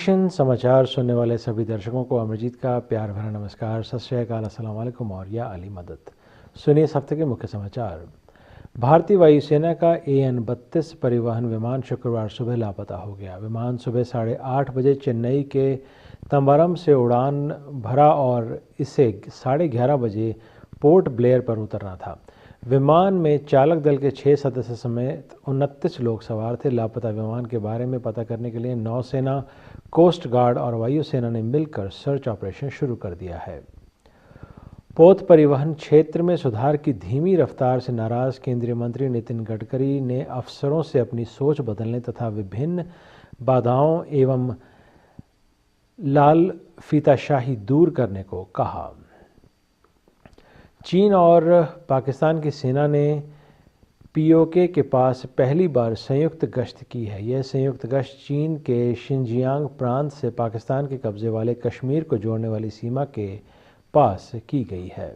Nation समाचार सुनने वाले सभी दर्शकों को अमरजीत का प्यार भरा नमस्कार, सत श्री अकाल, अस्सलाम वालेकुम और या अली मदद। सुनिए इस हफ्ते के मुख्य समाचार। भारतीय वायुसेना का AN-32 परिवहन विमान शुक्रवार सुबह लापता हो गया। विमान सुबह 8:30 बजे चेन्नई के तंबारम से उड़ान भरा और इसे 11:30 बजे पोर्ट ब्लेयर पर उतरना था। विमान में चालक दल के 6 सदस्य समेत 29 लोग सवार थे। लापता विमान के बारे में पता करने के लिए नौसेना, कोस्ट गार्ड और वायुसेना ने मिलकर सर्च ऑपरेशन शुरू कर दिया है। पोत परिवहन क्षेत्र में सुधार की धीमी रफ्तार से नाराज केंद्रीय मंत्री नितिन गडकरी ने अफसरों से अपनी सोच बदलने तथा विभिन्न बाधाओं एवं लाल फीताशाही दूर करने को कहा। चीन और पाकिस्तान की सेना ने POK के पास पहली बार संयुक्त गश्त की है। यह संयुक्त गश्त चीन के शिनजियांग प्रांत से पाकिस्तान के कब्जे वाले कश्मीर को जोड़ने वाली सीमा के पास की गई है।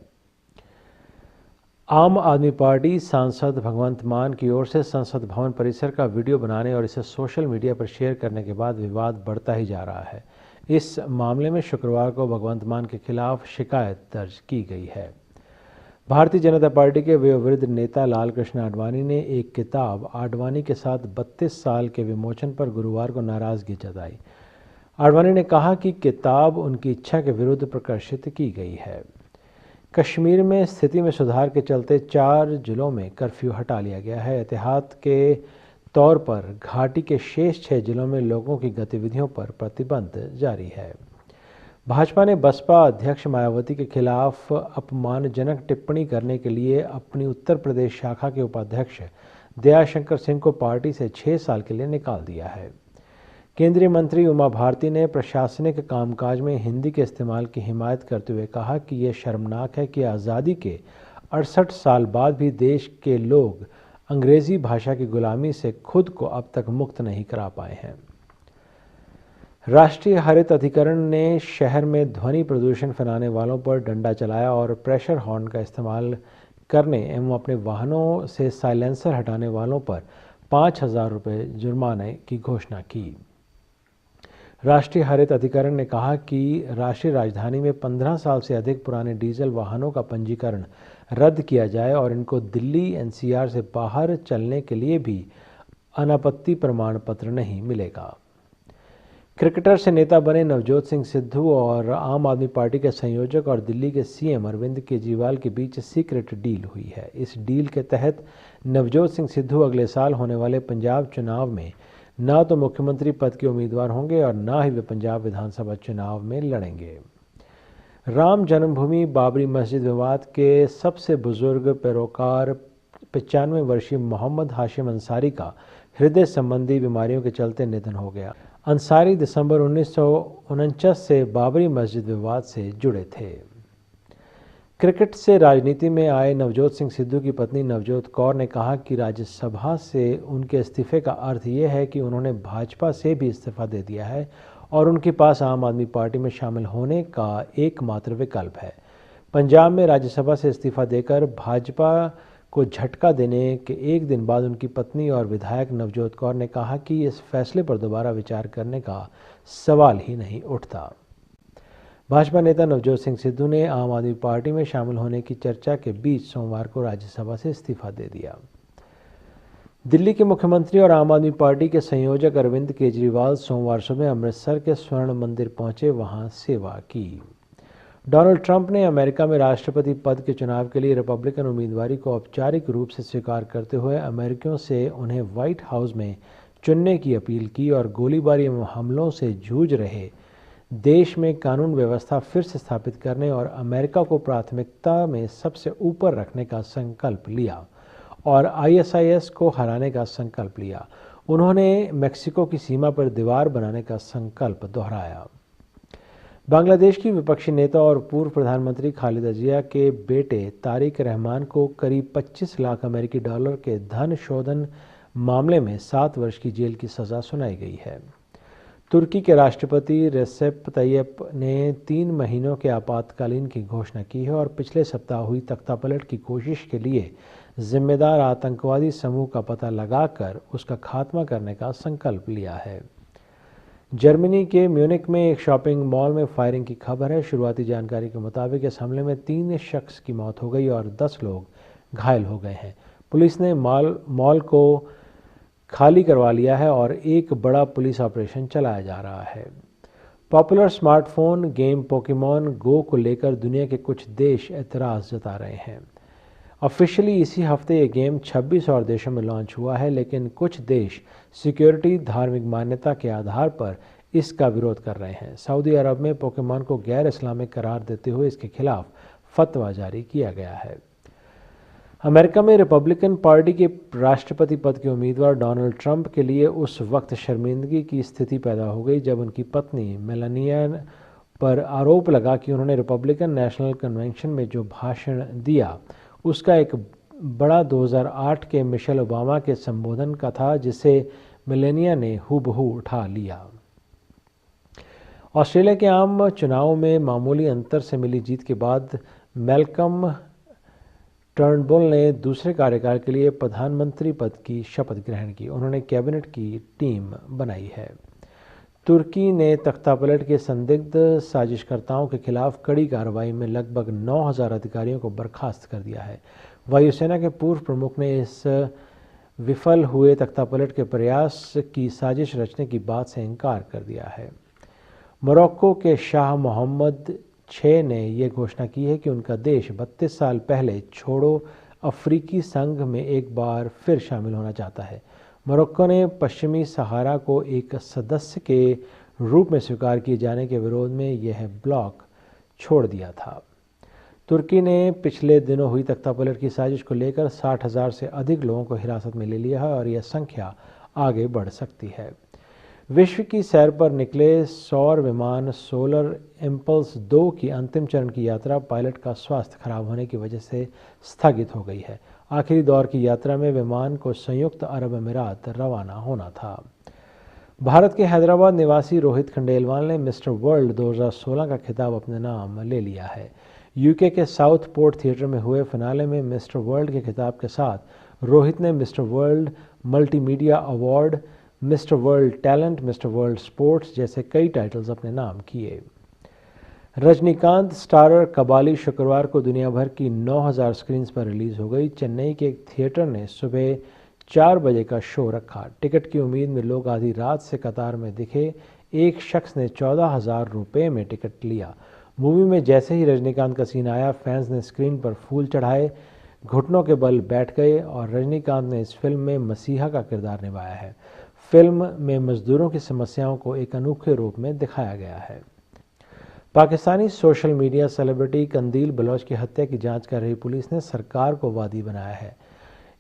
आम आदमी पार्टी सांसद भगवंत मान की ओर से संसद भवन परिसर का वीडियो बनाने और इसे सोशल मीडिया पर शेयर करने के बाद विवाद बढ़ता ही जा रहा है। इस मामले में शुक्रवार को भगवंत मान के खिलाफ शिकायत दर्ज की गई है। भारतीय जनता पार्टी के वयोवृद्ध नेता लाल कृष्ण आडवाणी ने एक किताब आडवाणी के साथ 32 साल के विमोचन पर गुरुवार को नाराजगी जताई। आडवाणी ने कहा कि किताब उनकी इच्छा के विरुद्ध प्रकाशित की गई है। कश्मीर में स्थिति में सुधार के चलते 4 जिलों में कर्फ्यू हटा लिया गया है। एहतियात के तौर पर घाटी के शेष 6 जिलों में लोगों की गतिविधियों पर प्रतिबंध जारी है। भाजपा ने बसपा अध्यक्ष मायावती के खिलाफ अपमानजनक टिप्पणी करने के लिए अपनी उत्तर प्रदेश शाखा के उपाध्यक्ष दयाशंकर सिंह को पार्टी से 6 साल के लिए निकाल दिया है। केंद्रीय मंत्री उमा भारती ने प्रशासनिक कामकाज में हिंदी के इस्तेमाल की हिमायत करते हुए कहा कि यह शर्मनाक है कि आज़ादी के 68 साल बाद भी देश के लोग अंग्रेजी भाषा की गुलामी से खुद को अब तक मुक्त नहीं करा पाए हैं। राष्ट्रीय हरित अधिकरण ने शहर में ध्वनि प्रदूषण फैलाने वालों पर डंडा चलाया और प्रेशर हॉर्न का इस्तेमाल करने एवं अपने वाहनों से साइलेंसर हटाने वालों पर 5,000 रुपये जुर्माने की घोषणा की। राष्ट्रीय हरित अधिकरण ने कहा कि राष्ट्रीय राजधानी में 15 साल से अधिक पुराने डीजल वाहनों का पंजीकरण रद्द किया जाए और इनको दिल्ली NCR से बाहर चलने के लिए भी अनापत्ति प्रमाण पत्र नहीं मिलेगा। क्रिकेटर से नेता बने नवजोत सिंह सिद्धू और आम आदमी पार्टी के संयोजक और दिल्ली के CM अरविंद केजरीवाल के बीच सीक्रेट डील हुई है। इस डील के तहत नवजोत सिंह सिद्धू अगले साल होने वाले पंजाब चुनाव में न तो मुख्यमंत्री पद के उम्मीदवार होंगे और न ही वे पंजाब विधानसभा चुनाव में लड़ेंगे। राम जन्मभूमि बाबरी मस्जिद विवाद के सबसे बुजुर्ग पैरोकार 95 वर्षीय मोहम्मद हाशिम अंसारी का हृदय संबंधी बीमारियों के चलते निधन हो गया। अंसारी दिसंबर 1949 से बाबरी मस्जिद विवाद से जुड़े थे। क्रिकेट से राजनीति में आए नवजोत सिंह सिद्धू की पत्नी नवजोत कौर ने कहा कि राज्यसभा से उनके इस्तीफे का अर्थ ये है कि उन्होंने भाजपा से भी इस्तीफा दे दिया है और उनके पास आम आदमी पार्टी में शामिल होने का एकमात्र विकल्प है। पंजाब में राज्यसभा से इस्तीफा देकर भाजपा को झटका देने के एक दिन बाद उनकी पत्नी और विधायक नवजोत कौर ने कहा कि इस फैसले पर दोबारा विचार करने का सवाल ही नहीं उठता। भाजपा नेता नवजोत सिंह सिद्धू ने आम आदमी पार्टी में शामिल होने की चर्चा के बीच सोमवार को राज्यसभा से इस्तीफा दे दिया। दिल्ली के मुख्यमंत्री और आम आदमी पार्टी के संयोजक अरविंद केजरीवाल सोमवार सुबह अमृतसर के स्वर्ण मंदिर पहुंचे, वहां सेवा की। डोनाल्ड ट्रंप ने अमेरिका में राष्ट्रपति पद के चुनाव के लिए रिपब्लिकन उम्मीदवारी को औपचारिक रूप से स्वीकार करते हुए अमेरिकियों से उन्हें व्हाइट हाउस में चुनने की अपील की और गोलीबारी एवं हमलों से जूझ रहे देश में कानून व्यवस्था फिर से स्थापित करने और अमेरिका को प्राथमिकता में सबसे ऊपर रखने का संकल्प लिया और ISIS को हराने का संकल्प लिया। उन्होंने मेक्सिको की सीमा पर दीवार बनाने का संकल्प दोहराया। बांग्लादेश की विपक्षी नेता और पूर्व प्रधानमंत्री खालिदा जिया के बेटे तारिक रहमान को करीब 25 लाख अमेरिकी डॉलर के धन शोधन मामले में 7 वर्ष की जेल की सज़ा सुनाई गई है। तुर्की के राष्ट्रपति रेसेप तैयप ने 3 महीनों के आपातकालीन की घोषणा की है और पिछले सप्ताह हुई तख्तापलट की कोशिश के लिए जिम्मेदार आतंकवादी समूह का पता लगाकर उसका खात्मा करने का संकल्प लिया है। जर्मनी के म्यूनिक में एक शॉपिंग मॉल में फायरिंग की खबर है। शुरुआती जानकारी के मुताबिक इस हमले में 3 शख्स की मौत हो गई और 10 लोग घायल हो गए हैं। पुलिस ने मॉल को खाली करवा लिया है और एक बड़ा पुलिस ऑपरेशन चलाया जा रहा है। पॉपुलर स्मार्टफोन गेम पोकेमॉन गो को लेकर दुनिया के कुछ देश एतराज़ जता रहे हैं। ऑफिशियली इसी हफ्ते ये गेम 26 और देशों में लॉन्च हुआ है, लेकिन कुछ देश सिक्योरिटी, धार्मिक मान्यता के आधार पर इसका विरोध कर रहे हैं। सऊदी अरब में पोकेमॉन को गैर इस्लामिक करार देते हुए इसके खिलाफ फतवा जारी किया गया है। अमेरिका में रिपब्लिकन पार्टी के राष्ट्रपति पद के उम्मीदवार डोनाल्ड ट्रंप के लिए उस वक्त शर्मिंदगी की स्थिति पैदा हो गई जब उनकी पत्नी मेलानिया पर आरोप लगा कि उन्होंने रिपब्लिकन नेशनल कन्वेंशन में जो भाषण दिया उसका एक बड़ा 2008 के मिशेल ओबामा के संबोधन का था, जिसे मेलानिया ने हूबहू उठा लिया। ऑस्ट्रेलिया के आम चुनाव में मामूली अंतर से मिली जीत के बाद मैल्कम टर्नबुल ने दूसरे कार्यकाल के लिए प्रधानमंत्री पद की शपथ ग्रहण की। उन्होंने कैबिनेट की टीम बनाई है। तुर्की ने तख्तापलट के संदिग्ध साजिशकर्ताओं के खिलाफ कड़ी कार्रवाई में लगभग 9,000 अधिकारियों को बर्खास्त कर दिया है। वायुसेना के पूर्व प्रमुख ने इस विफल हुए तख्तापलट के प्रयास की साजिश रचने की बात से इनकार कर दिया है। मोरक्को के शाह मोहम्मद 6 ने यह घोषणा की है कि उनका देश 32 साल पहले छोड़ो अफ्रीकी संघ में एक बार फिर शामिल होना चाहता है। मोरक्को ने पश्चिमी सहारा को एक सदस्य के रूप में स्वीकार किए जाने के विरोध में यह ब्लॉक छोड़ दिया था। तुर्की ने पिछले दिनों हुई तख्तापलट की साजिश को लेकर 60,000 से अधिक लोगों को हिरासत में ले लिया है और यह संख्या आगे बढ़ सकती है। विश्व की सैर पर निकले सौर विमान सोलर इम्पल्स 2 की अंतिम चरण की यात्रा पायलट का स्वास्थ्य खराब होने की वजह से स्थगित हो गई है। आखिरी दौर की यात्रा में विमान को संयुक्त अरब अमीरात रवाना होना था। भारत के हैदराबाद निवासी रोहित खंडेलवाल ने मिस्टर वर्ल्ड 2016 का खिताब अपने नाम ले लिया है। यूके के साउथ पोर्ट थिएटर में हुए फिनाले में मिस्टर वर्ल्ड के खिताब के साथ रोहित ने mister world multimedia award, mister world talent, mister world sports जैसे कई टाइटल्स अपने नाम किए। रजनीकांत स्टारर कबाली शुक्रवार को दुनिया भर की 9,000 स्क्रीन्स पर रिलीज हो गई। चेन्नई के एक थिएटर ने सुबह 4 बजे का शो रखा। टिकट की उम्मीद में लोग आधी रात से कतार में दिखे। एक शख्स ने 14,000 रुपये में टिकट लिया। मूवी में जैसे ही रजनीकांत का सीन आया, फैंस ने स्क्रीन पर फूल चढ़ाए, घुटनों के बल बैठ गए और रजनीकांत ने इस फिल्म में मसीहा का किरदार निभाया है। फिल्म में मजदूरों की समस्याओं को एक अनोखे रूप में दिखाया गया है। पाकिस्तानी सोशल मीडिया सेलिब्रिटी कंदील बलोच की हत्या की जांच कर रही पुलिस ने सरकार को वादी बनाया है।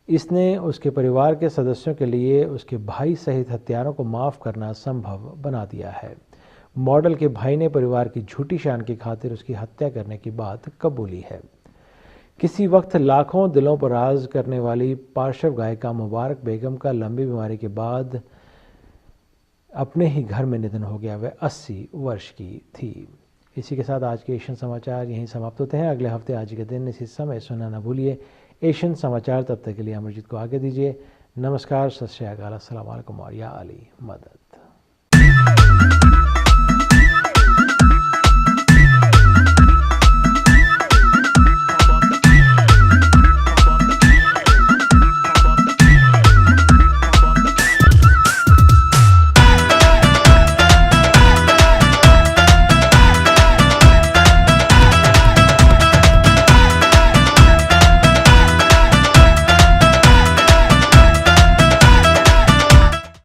इसने उसके परिवार के सदस्यों के लिए उसके भाई सहित हत्यारों को माफ़ करना संभव बना दिया है। मॉडल के भाई ने परिवार की झूठी शान की खातिर उसकी हत्या करने की बात कबूली है। किसी वक्त लाखों दिलों पर राज करने वाली पार्श्व गायिका मुबारक बेगम का लंबी बीमारी के बाद अपने ही घर में निधन हो गया। वह 80 वर्ष की थी। इसी के साथ आज के एशियन समाचार यहीं समाप्त होते हैं। अगले हफ्ते आज के दिन इसी समय सुनना न भूलिए एशियन समाचार। तब तक के लिए अमरजीत को आगे दीजिए। नमस्कार, सत श्री अकाल, अस्सलाम वालेकुम और या अली मदद।